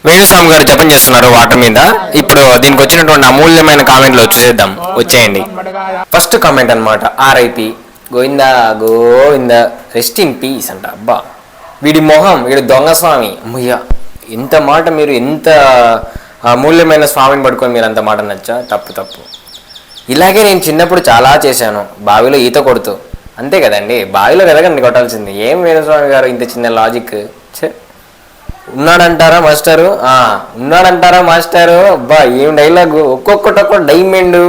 వేణుస్వామి గారు జపం చేస్తున్నారు వాటర్ మీద. ఇప్పుడు దీనికి వచ్చినటువంటి అమూల్యమైన కామెంట్లు చూసేద్దాం, వచ్చేయండి. ఫస్ట్ కామెంట్ అనమాట, RIP Govinda Govinda, rest in peace అంట. అబ్బా వీడి మొహం, వీడి దొంగ స్వామి. అమ్మయ్య, ఎంత మాట మీరు, ఎంత అమూల్యమైన స్వామిని పట్టుకొని మీరు అంత మాట నచ్చా? తప్పు తప్పు. ఇలాగే నేను చిన్నప్పుడు చాలా చేశాను, బావిలో ఈత కొడుతూ. అంతే కదండి, బావిలో కదగండి కొట్టాల్సింది. ఏం వేణుస్వామి గారు ఇంత చిన్న లాజిక్. ఉన్నాడంటారా మాస్టరు, ఉన్నాడంటారా మాస్టరు. అబ్బా ఏం డైలాగు, ఒక్కొక్కటి డైమండ్.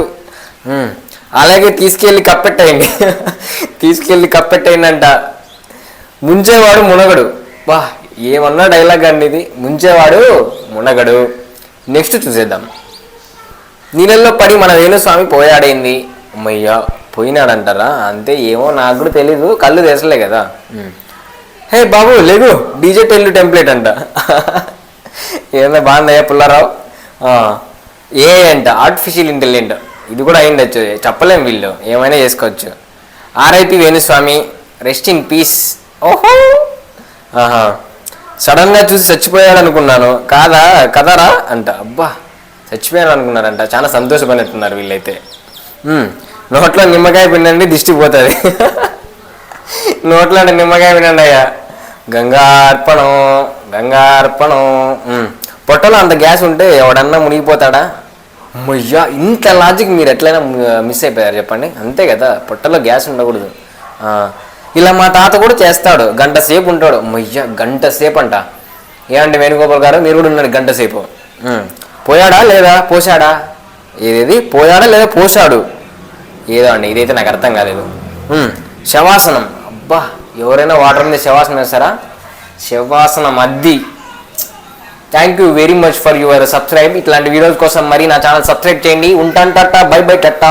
అలాగే తీసుకెళ్ళి కప్పెట్టేయండి, తీసుకెళ్ళి కప్పెట్టేయండి. ముంచేవాడు మునగడు. బా ఏమన్నా డైలాగ్ అండి ఇది, ముంచేవాడు మునగడు. నెక్స్ట్ చూసేద్దాం. నీళ్ళల్లో పడి మన వేణుస్వామి పోయాడైంది. అమ్మయ్య, పోయినాడంటారా? అంతే, ఏమో నాకు కూడా తెలీదు, కళ్ళు తెసలే కదా. హే బాబు లేగు, డీజే టెల్లు టెంప్లెట్ అంట. ఏమన్నా బాగుందయ్యా పుల్లారావు. ఏ అంట, ఆర్టిఫిషియల్ ఇంటెలిజెంట్. ఇది కూడా అయిండొచ్చు, చెప్పలేం, వీళ్ళు ఏమైనా చేసుకోవచ్చు. RIP Venu Swamy, rest in peace. ఓహో, సడన్గా చూసి చచ్చిపోయాడు అనుకున్నాను, కాదా కదరా అంట. అబ్బా చచ్చిపోయాడు అనుకున్నారంట, చాలా సంతోషపడుతున్నారు వీళ్ళైతే. నోట్లో నిమ్మకాయ పిండండి, దిష్టి పోతుంది. నోట్లో నిమ్మకాయ పిండండి అయ్యా. గంగార్పణం గంగార్పణం. పొట్టలో అంత గ్యాస్ ఉంటే ఎవడన్నా మునిగిపోతాడా? అమ్మయ్యా, ఇంత లాజిక్ మీరు ఎట్లయినా మిస్ అయిపోయారు చెప్పండి. అంతే కదా, పొట్టలో గ్యాస్ ఉండకూడదు. ఇలా మా తాత కూడా చేస్తాడు, గంట సేపు ఉంటాడు. అమ్మయ్య, గంట సేపు అంట. ఏమండి వేణుగోపాల్ గారు, మీరు కూడా ఉన్నాడు గంట సేపు. పోయాడా లేదా పోసాడా? ఏదేది, పోయాడా లేదా పోసాడు? ఏదో అండి, ఇదైతే నాకు అర్థం కాలేదు. శవాసనం. అబ్బా, ఎవరైనా వాటర్ మీద శవాసనం వేస్తారా? శవాసనం అద్ది. Thank you very much for your subscribe. ఇట్లాంటి వీడియోస్ కోసం మరి నా ఛానల్ సబ్స్క్రైబ్ చేయండి. ఉంటాను, టాటా, బై బై, టాటా.